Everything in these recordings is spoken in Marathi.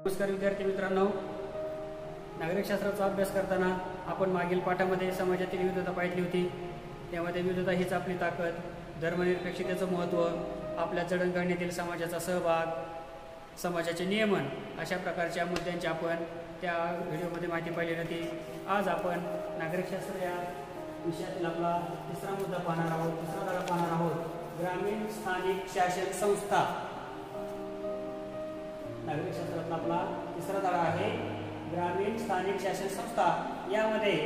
नमस्कार विद्यार्थी मित्रांनो, नागरिकशास्त्राचा अभ्यास करताना आपण मागील पाठामध्ये समाजातील विविधता पाहिली होती। त्यामध्ये विविधता हीच आपली ताकद, धर्मनिरपेक्षतेचं महत्त्व, आपल्या जडणघडणीतील समाजाचा सहभाग, समाजाचे नियमन अशा प्रकारच्या मुद्द्यांची आपण त्या व्हिडिओमध्ये माहिती पाहिली होती। आज आपण नागरिकशास्त्र या विषयातील आपला तिसरा मुद्दा पाहणार आहोत, तिसरा धडा पाहणार आहोत, ग्रामीण स्थानिक शासन संस्था। नागरिकशास्त्रातला आपला तिसरा धडा आहे ग्रामीण स्थानिक शासन संस्था। यामध्ये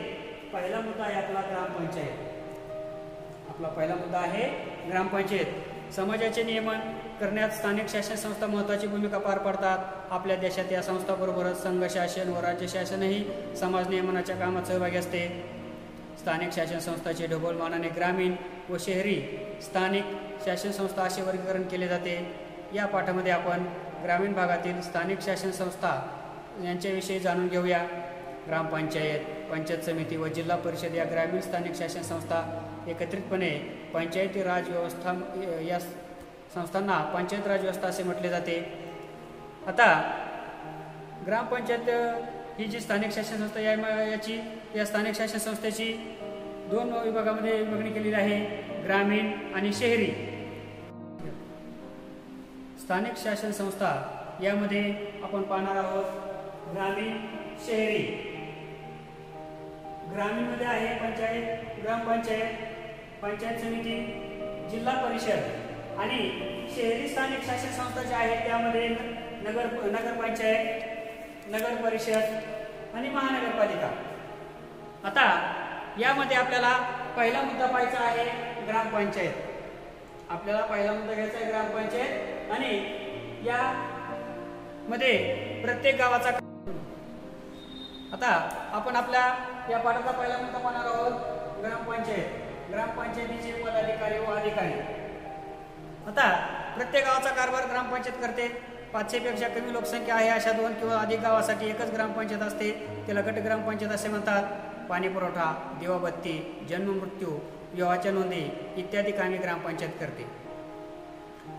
पहिला मुद्दा आहे आपला ग्रामपंचायत। आपला पहिला मुद्दा आहे ग्रामपंचायत। समाजाचे नियमन करण्यात स्थानिक शासन संस्था महत्त्वाची भूमिका पार पाडतात। आपल्या देशात या संस्थांबरोबरच संघ शासन व राज्य शासनही समाज नियमनाच्या कामात सहभागी असते। स्थानिक शासन संस्थांचे ढोबळमानाने ग्रामीण व शहरी स्थानिक शासन संस्था असे वर्गीकरण केले जाते। या पाठामध्ये आपण ग्रामीण भागातील स्थानिक शासन संस्था यांच्याविषयी जाणून घेऊया। ग्रामपंचायत, पंचायत समिती व जिल्हा परिषद या ग्रामीण स्थानिक शासन संस्था एकत्रितपणे पंचायती राज व्यवस्था या संस्थांना पंचायत राज व्यवस्था असे म्हटले जाते। आता ग्रामपंचायत ही जी स्थानिक शासन संस्था या स्थानिक शासन संस्थेची दोन विभागामध्ये विभागणी केलेली आहे, ग्रामीण आणि शहरी। स्थानिक शासन संस्था यामध्ये आपण पाहणार आहोत ग्रामीण, शहरी। ग्रामीण मध्ये आहे पंचायत, ग्रामपंचायत, पंचायत समिती, जिल्हा परिषद आणि शहरी स्थानिक शासन संस्था ज्या आहेत त्यामध्ये नगरपंचायत, नगर परिषद आणि महानगरपालिका। आता यामध्ये आपल्याला पहिला मुद्दा पाहायचा आहे ग्रामपंचायत। आपल्याला पहिला मुद्दा घ्यायचा आहे ग्रामपंचायत आणि या मध्ये प्रत्येक गावाचा। आता आपण आपल्या या पाठाचा पहिला मुद्दा पाहणार आहोत ग्रामपंचायत, ग्रामपंचायतीचे पदाधिकारी व अधिकारी। आता प्रत्येक गावाचा कारभार ग्रामपंचायत करते। 500 पेक्षा कमी लोकसंख्या आहे अशा 2 किंवा अधिक गावासाठी एकच ग्रामपंचायत असते, त्याला गट ग्रामपंचायत असे म्हणतात। पाणी पुरवठा, दिवाबत्ती, जन्म मृत्यू, विवाहाच्या नोंदी इत्यादी कामे ग्रामपंचायत करते।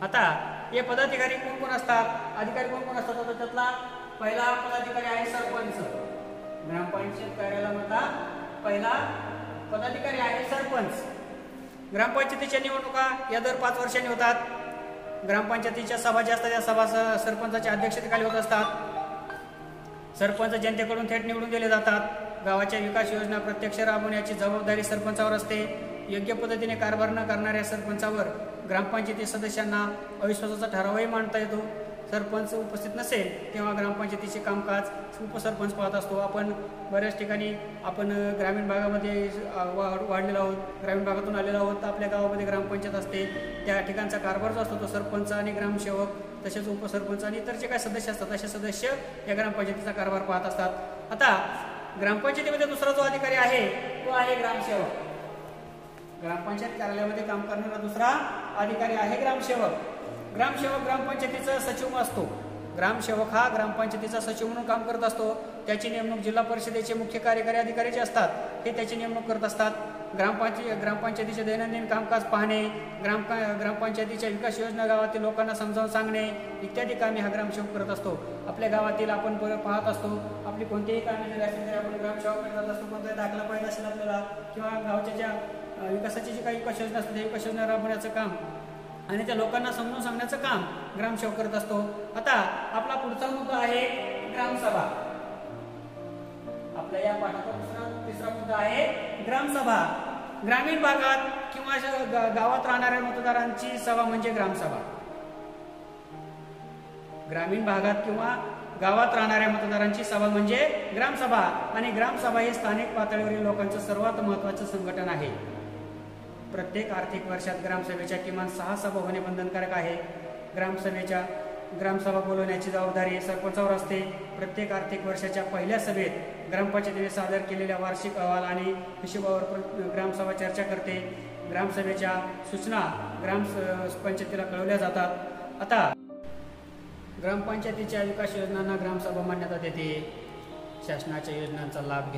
आता हे पदाधिकारी कोण कोण असतात, अधिकारी कोण कोण असतात? आता त्यातला पहिला पदाधिकारी आहे सरपंच। ग्रामपंचायत कार्यालयाला म्हणतात पहिला पदाधिकारी आहे सरपंच। ग्रामपंचायतीच्या निवडणुका या दर 5 वर्षांनी होतात। ग्रामपंचायतीच्या सभा ज्या असतात त्या सभा सरपंचाच्या अध्यक्षतेखाली होत असतात। सरपंच जनतेकडून थेट निवडून दिले जातात। गावाच्या विकास योजना प्रत्यक्ष राबवण्याची जबाबदारी सरपंचावर असते। योग्य पद्धतीने कारभार न करणाऱ्या सरपंचावर ग्रामपंचायती सदस्यांना अविश्वासाचा ठरावही मांडता येतो। सरपंच उपस्थित नसेल तेव्हा ग्रामपंचायतीचे कामकाज उपसरपंच पाहत असतो। आपण बऱ्याच ठिकाणी आपण ग्रामीण भागामध्ये वाढलेलो आहोत, ग्रामीण भागातून आलेलो आहोत। आपल्या गावामध्ये ग्रामपंचायत असते, त्या ठिकाणचा कारभार जो असतो तो सरपंच आणि ग्रामसेवक तसेच उपसरपंच आणि इतर जे काही सदस्य असतात असे सदस्य या ग्रामपंचायतीचा कारभार पाहत असतात। आता ग्रामपंचायतीमध्ये दुसरा जो अधिकारी आहे तो आहे ग्रामसेवक। ग्रामपंचायत कार्यालयामध्ये काम करणारा दुसरा अधिकारी आहे ग्रामसेवक। ग्रामसेवक ग्रामपंचायतीचा सचिव असतो। ग्रामसेवक हा ग्रामपंचायतीचा सचिव म्हणून काम करत असतो। त्याची नेमणूक जिल्हा परिषदेचे मुख्य कार्यकारी अधिकारी जे असतात हे त्याची नेमणूक करत असतात। ग्रामपंचायतीचे दैनंदिन कामकाज पाहणे, ग्रामपंचायतीच्या विकास योजना गावातील लोकांना समजावून सांगणे इत्यादी कामे हा ग्रामसेवक करत असतो। आपल्या गावातील आपण पाहत असतो, आपली कोणतीही कामे जरी असली तरी आपण ग्रामसेवक करत असतो। कोणताही दाखला पाहिजे असेल आपल्याला किंवा गावाच्या ज्या विकासाची जी काही विकास योजना असते त्या विकास योजना राबवण्याचं काम आणि त्या लोकांना समजून सांगण्याचं काम ग्रामसेवक करत असतो। आता आपला पुढचा मुद्दा आहे ग्रामसभा। आपल्या या पाठाचा तिसरा मुद्दा आहे ग्रामसभा। ग्रामीण भागात किंवा गावात राहणाऱ्या मतदारांची सभा म्हणजे ग्रामसभा। ग्रामीण भागात किंवा गावात राहणाऱ्या मतदारांची सभा म्हणजे ग्रामसभा आणि ग्रामसभा हे स्थानिक पातळीवरील लोकांचं सर्वात महत्त्वाचं संघटन आहे। प्रत्येक आर्थिक वर्षात ग्रामसभेच्या किमान 6 सभा होणे बंधनकारक आहे। ग्रामसभा बोलवण्याची जबाबदारी सरपंचावर असते। प्रत्येक आर्थिक वर्षाच्या पहिल्या सभेत ग्रामपंचायतीने सादर केलेल्या वार्षिक अहवाल आणि हिशोबावर ग्रामसभा चर्चा करते। ग्रामसभेच्या सूचना ग्रामपंचायतीला कळवल्या जातात। आता ग्रामपंचायतीच्या विकास योजनांना ग्रामसभा मान्यता देते। शासनाच्या योजनांचा लाभ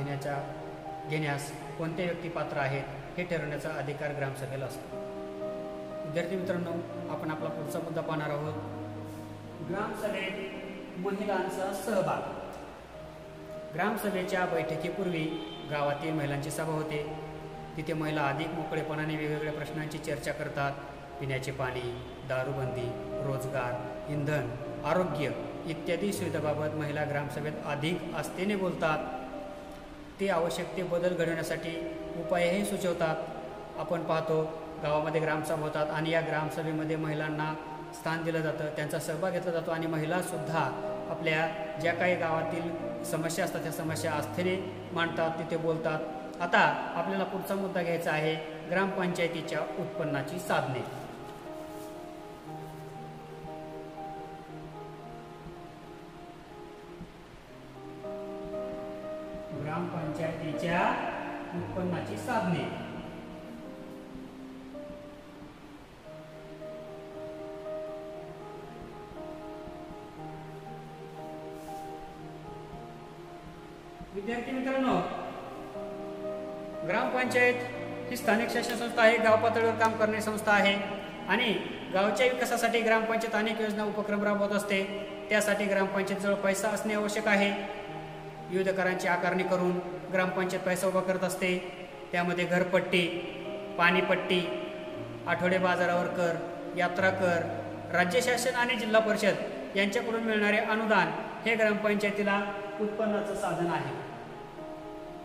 घेण्यास कोणते व्यक्ती पात्र आहेत हे ठरवण्याचा अधिकार ग्रामसभेला असतो। विद्यार्थी मित्रांनो, आपण आपला पुढचा मुद्दा पाहणार आहोत। ग्रामसभेत महिलांचा सहभाग. ग्रामसभेच्या बैठकीपूर्वी गावातील महिलांची सभा होते. तिथे महिला अधिक मोकळेपणाने वेगवेगळ्या प्रश्नांची चर्चा करतात. पिण्याचे पाणी, दारूबंदी, रोजगार, इंधन, आरोग्य इत्यादी सुविधांबाबत महिला ग्रामसभेत अधिक आस्थेने बोलतात. ते आवश्यक ते बदल घडवण्यासाठी उपायही सुचवतात. आपण पाहतो गावामध्ये ग्रामसभा होतात आणि या ग्रामसभेमध्ये महिलांना स्थान दिलं जातं, त्यांचा सहभाग घेतला जातो आणि महिलासुद्धा आपल्या ज्या काही गावातील समस्या असतात त्या समस्या आस्थेने मांडतात, तिथे बोलतात. आता आपल्याला पुढचा मुद्दा घ्यायचा आहे ग्रामपंचायतीच्या उत्पन्नाची साधने. ग्रामपंचायतीच्या उत्पन्नाची साधने. विद्यार्थी मित्रांनो, ग्रामपंचायत ही स्थानिक शासन संस्था आहे, गाव पातळीवर काम करणारी संस्था आहे आणि गावच्या विकासासाठी ग्रामपंचायत अनेक योजना उपक्रम राबवत असते. त्यासाठी ग्रामपंचायतजवळ पैसा असणे आवश्यक आहे. विविध करांची आकारणी करून ग्रामपंचायत पैसा उभा करत असते. त्यामध्ये घरपट्टी, पाणीपट्टी, आठवडे बाजारावर कर, यात्रा कर, राज्य शासन आणि जिल्हा परिषद यांच्याकडून मिळणारे अनुदान हे ग्रामपंचायतीला उत्पन्नाचं साधन आहे.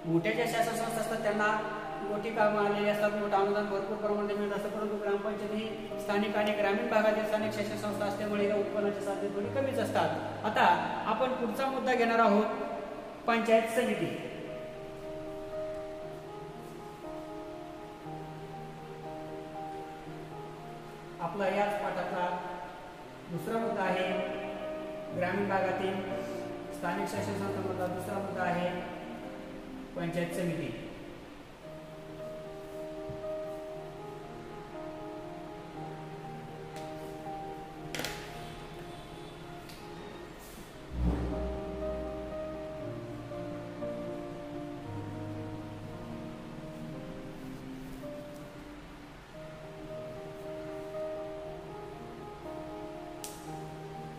मोठ्या ज्या शासन संस्था असतात त्यांना मोठी कामं आलेली असतात, मोठं अनुदान भरपूर प्रमाणात मिळत असतं, परंतु ग्रामपंचायत ही स्थानिक आणि ग्रामीण भागातील स्थानिक शासन संस्था असल्यामुळे या उत्पन्नाचे साधने थोडी कमीच असतात. आता आपण पुढचा मुद्दा घेणार आहोत, पंचायत समिती. आपला याच पाठाचा दुसरा मुद्दा आहे ग्रामीण भागातील स्थानिक शासन संस्थांमधला दुसरा मुद्दा आहे पंचायत समिती.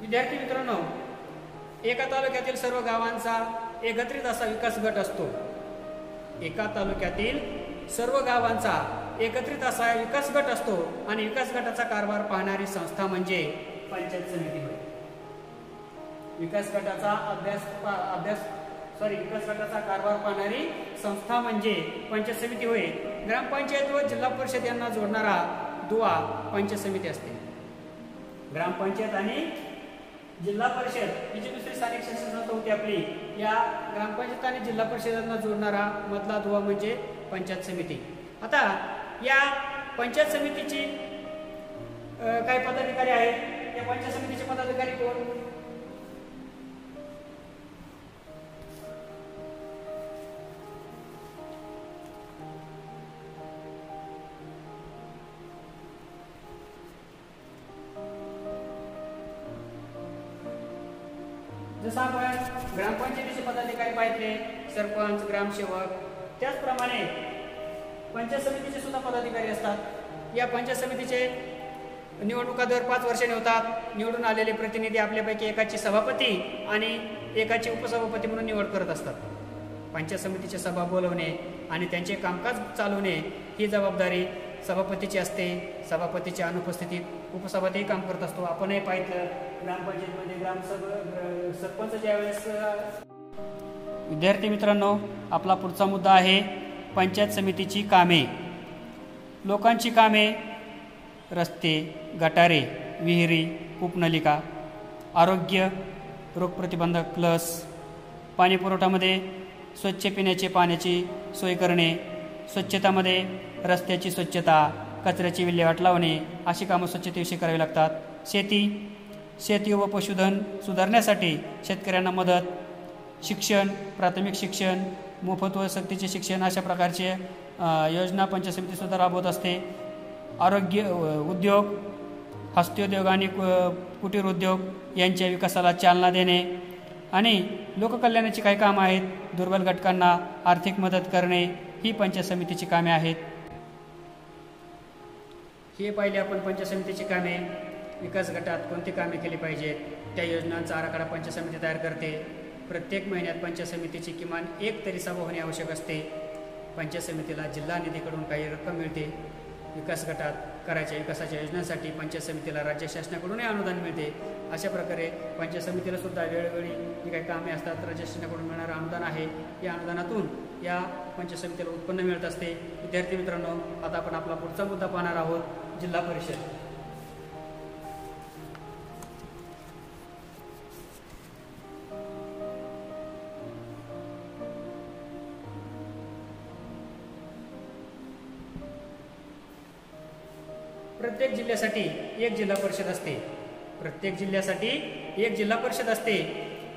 विद्यार्थी मित्रांनो, एका तालुक्यातील सर्व गावांचा एकत्रित असा विकास गट असतो. एका तालुक्यातील सर्व गावांचा एकत्रित असा विकास गट असतो आणि विकास गटाचा कारभार पाहणारी संस्था म्हणजे पंचायत समिती होय. विकास गटाचा कारभार पाहणारी संस्था म्हणजे पंचायत समिती होय. ग्रामपंचायत व जिल्हा परिषद यांना जोडणारा दुवा पंचायत समिती असते. ग्रामपंचायत आणि जिल्हा परिषद ही जी दुसरी स्थानिक शासन संस्था होती आपली, या ग्रामपंचायत आणि जिल्हा परिषदांना जोडणारा मधला दुवा म्हणजे पंचायत समिती. आता या पंचायत समितीची काही पदाधिकारी आहेत. या पंचायत समितीचे पदाधिकारी कोण? जसं आपण ग्रामपंचायतीचे पदाधिकारी पाहिजे, सरपंच, ग्रामसेवक, त्याचप्रमाणे पंचायत समितीचे सुद्धा पदाधिकारी असतात. या पंचायत समितीचे निवडणुका दर 5 वर्षांनी होतात. निवडून आलेले प्रतिनिधी आपल्यापैकी एकाची सभापती आणि एकाची उपसभापती म्हणून निवड करत असतात. पंचायत समितीची सभा बोलवणे आणि त्यांचे कामकाज चालवणे ही जबाबदारी सभापतीची असते. सभापतीच्या अनुपस्थितीत उपसभापती काम करत असतो. आपणही पाहिलं ग्रामपंचायतीमध्ये सरपंच ज्यावेळेस. विद्यार्थी मित्रांनो, आपला पुढचा मुद्दा आहे पंचायत समितीची कामे. लोकांची कामे: रस्ते, गटारे, विहिरी, कूपनलिका, आरोग्य, रोगप्रतिबंधक लस, पाणी पुरवठ्यामध्ये स्वच्छ पिण्याचे पाण्याची सोय करणे, स्वच्छतामध्ये रस्त्याची स्वच्छता, कचऱ्याची विल्हेवाट लावणे अशी कामं स्वच्छतेविषयी करावी लागतात. शेती व पशुधन सुधारण्यासाठी शेतकऱ्यांना मदत, शिक्षण, प्राथमिक शिक्षण, मोफत व सक्तीचे शिक्षण अशा प्रकारचे योजना पंचायत समिती सुद्धा राबवत असते. आरोग्य, उद्योग, हस्तोद्योग आणि कुटीर उद्योग यांच्या विकासाला चालना देणे आणि लोककल्याणाची काही कामं आहेत. दुर्बल घटकांना आर्थिक मदत करणे ही पंचायत समितीची कामे आहेत. हे पाहिले आपण पंचायत समितीची कामे. विकास गटात कोणती कामे केली पाहिजेत, त्या योजनांचा आराखडा पंचायत समिती तयार करते. प्रत्येक महिन्यात पंचायत समितीची किमान एक तरी सभा होणे आवश्यक असते. पंचायत समितीला जिल्हा निधीकडून काही रक्कम मिळते. विकास गटात करायच्या विकासाच्या योजनांसाठी पंचायत समितीला राज्य शासनाकडूनही अनुदान मिळते. अशा प्रकारे पंचायत समितीला सुद्धा वेळोवेळी जी काही कामे असतात राज्य शासनाकडून मिळणारं अनुदान आहे, या अनुदानातून या पंचायत समितीला उत्पन्न मिळत असते. विद्यार्थी मित्रांनो, आता आपण आपला पुढचा मुद्दा पाहणार आहोत, जिल्हा परिषद. प्रत्येक जिल्ह्यासाठी एक जिल्हा परिषद असते. प्रत्येक जिल्ह्यासाठी एक जिल्हा परिषद असते.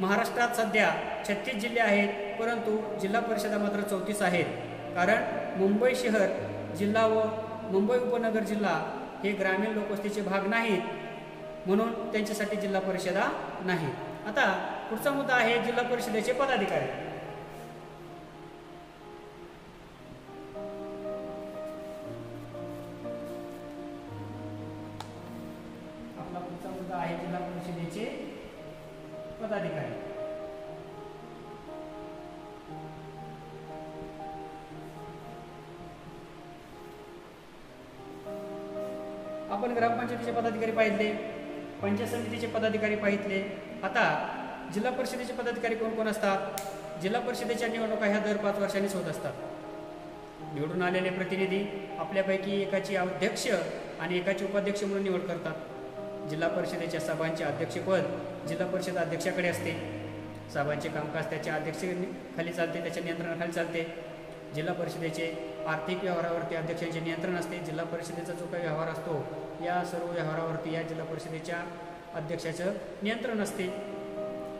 महाराष्ट्रात सध्या 36 जिल्हे आहेत, परंतु जिल्हा परिषदा मात्र 34 आहेत. कारण मुंबई शहर जिल्हा व मुंबई उपनगर जिल्हा हे ग्रामीण लोकवस्तीचे भाग नाहीत, म्हणून त्यांच्यासाठी जिल्हा परिषदा नाहीत. आता पुढचा मुद्दा आहे जिल्हा परिषदेचे पदाधिकारी. आपला पुढचा मुद्दा आहे जिल्हा परिषदेचे पदाधिकारी. आपण ग्रामपंचायतीचे पदाधिकारी पाहितले, पंचायत समितीचे पदाधिकारी पाहितले. आता जिल्हा परिषदेचे पदाधिकारी कोण कोण असतात? जिल्हा परिषदेच्या निवडणुका ह्या दर 5 वर्षांनीच होत असतात. निवडून आलेले प्रतिनिधी आपल्यापैकी एकाची अध्यक्ष आणि एकाची उपाध्यक्ष म्हणून निवड करतात. जिल्हा परिषदेच्या सभांचे अध्यक्षपद जिल्हा परिषद अध्यक्षाकडे असते. सभांचे कामकाज त्याच्या अध्यक्षाखाली चालते, त्याच्या नियंत्रणाखाली चालते. जिल्हा परिषदेचे आर्थिक व्यवहारावरती अध्यक्षांचे नियंत्रण असते. जिल्हा परिषदेचा जो काही व्यवहार असतो, या सर्व व्यवहारावरती या जिल्हा परिषदेच्या अध्यक्षाचं नियंत्रण असते.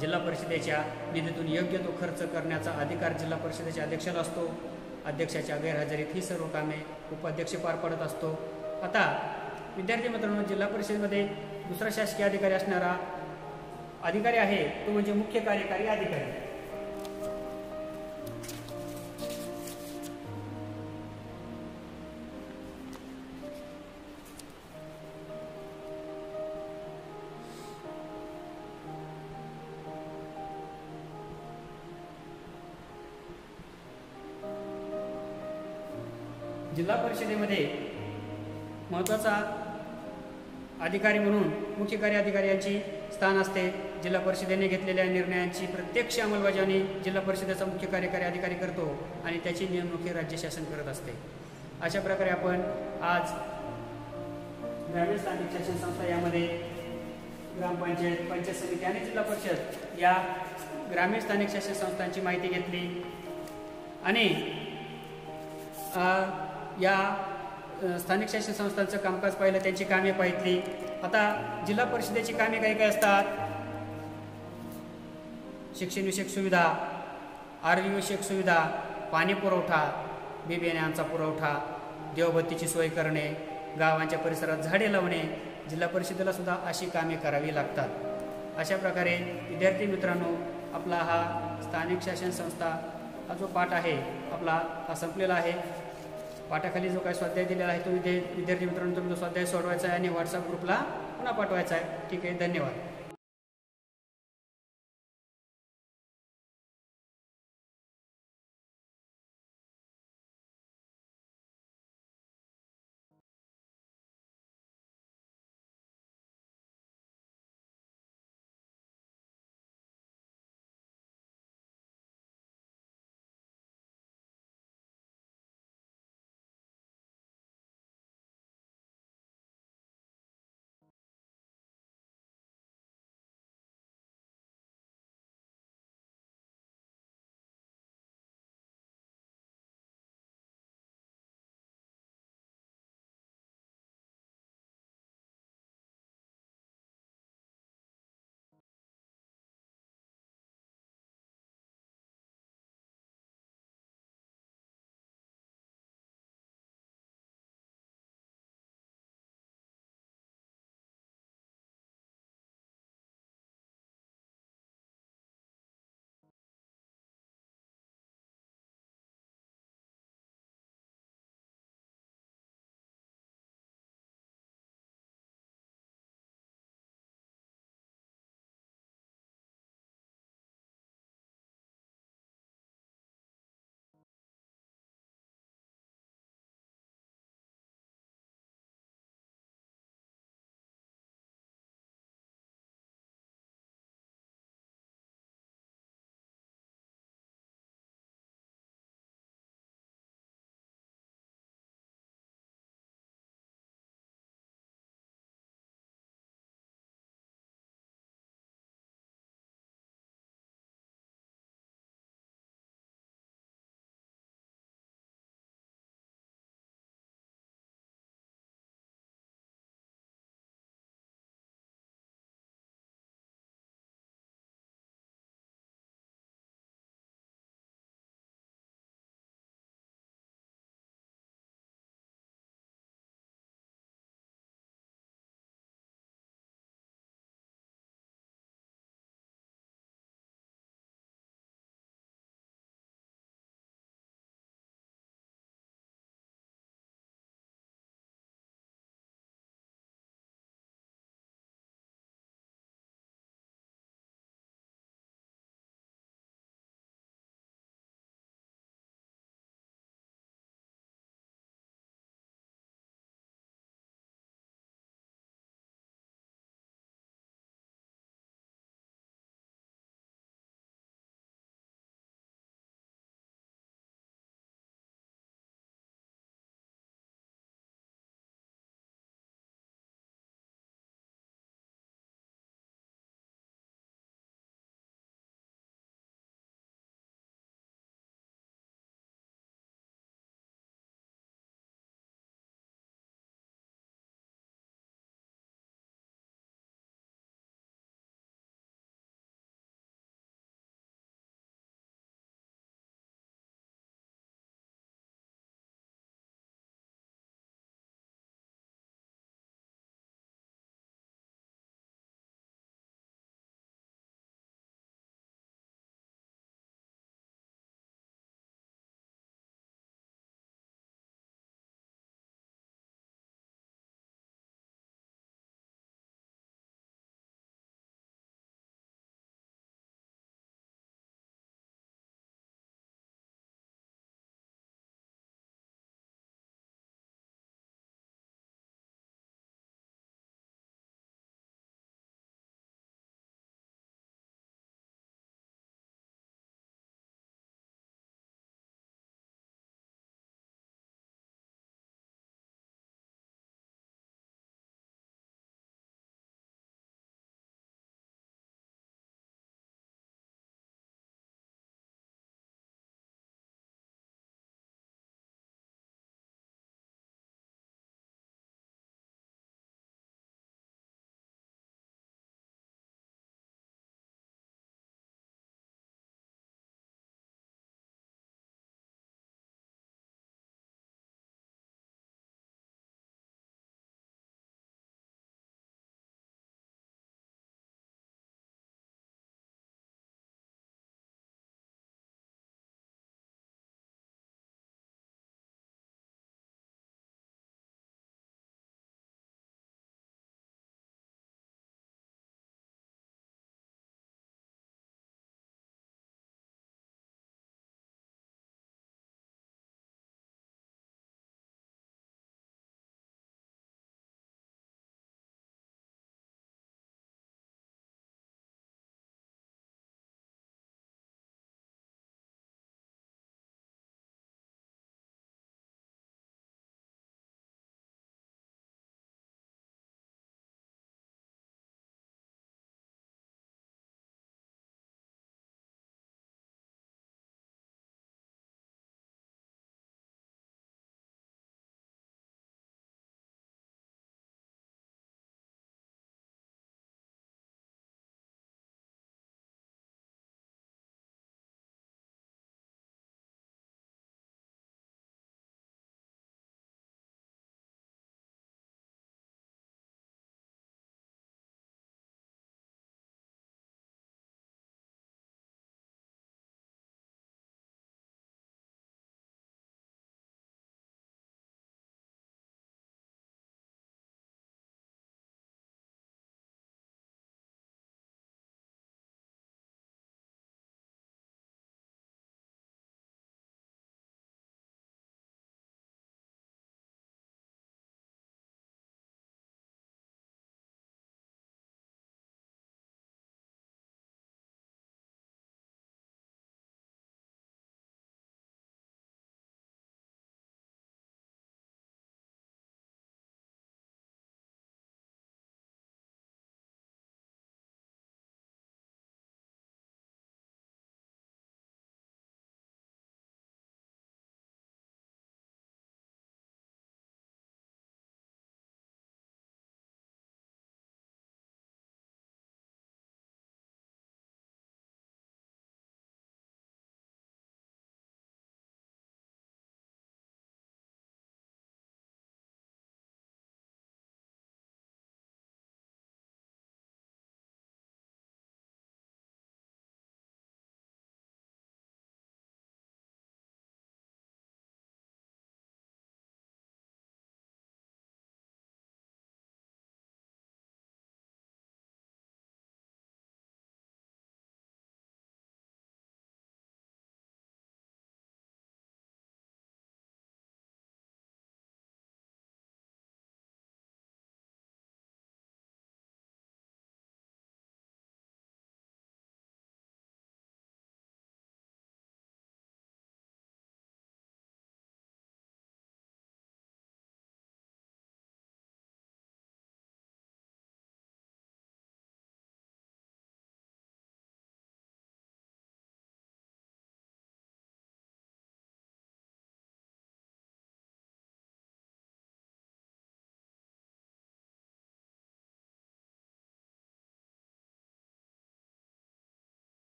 जिल्हा परिषदेच्या निधीतून योग्य तो खर्च करण्याचा अधिकार जिल्हा परिषदेच्या अध्यक्षाला असतो. अध्यक्षाच्या गैरहजेरीत ही सर्व कामे उपाध्यक्ष पार पडत असतो. आता विद्यार्थी मित्रांनो, जिल्हा परिषदेमध्ये दुसरा शासकीय अधिकारी असणारा अधिकारी आहे तो म्हणजे मुख्य कार्यकारी अधिकारी. जिल्हा परिषदेमध्ये महत्त्वाचा अधिकारी म्हणून मुख्य कार्य अधिकारी यांची स्थान असते. जिल्हा परिषदेने घेतलेल्या निर्णयांची प्रत्यक्ष अंमलबजावणी जिल्हा परिषदेचा मुख्य कार्यकारी अधिकारी करतो आणि त्याची नेमणूक हे राज्य शासन करत असते. अशा प्रकारे आपण आज ग्रामीण स्थानिक शासन संस्था यामध्ये ग्रामपंचायत, पंचायत समिती आणि जिल्हा परिषद या ग्रामीण स्थानिक शासन संस्थांची माहिती घेतली आणि या स्थानिक शासन संस्थांचं कामकाज पाहिलं, त्यांची कामे पाहितली. आता जिल्हा परिषदेची कामे काही काही असतात? शिक्षणविषयक सुविधा, आरोग्यविषयक सुविधा, पाणी पुरवठा, बियाण्यांचा पुरवठा, देवबत्तीची सोय करणे, गावांच्या परिसरात झाडे लावणे, जिल्हा परिषदेला सुद्धा अशी कामे करावी लागतात. अशा प्रकारे विद्यार्थी मित्रांनो, आपला हा स्थानिक शासन संस्था हा जो पाठ आहे आपला हा संपलेला आहे. पाठाखाली जो काही स्वाध्याय दिलेला आहे तो विद्यार्थी मित्रांनो तुम्ही तो स्वाध्याय सोडवायचा आहे आणि व्हॉट्सअप ग्रुपला पुन्हा पाठवायचा आहे. ठीक आहे, धन्यवाद.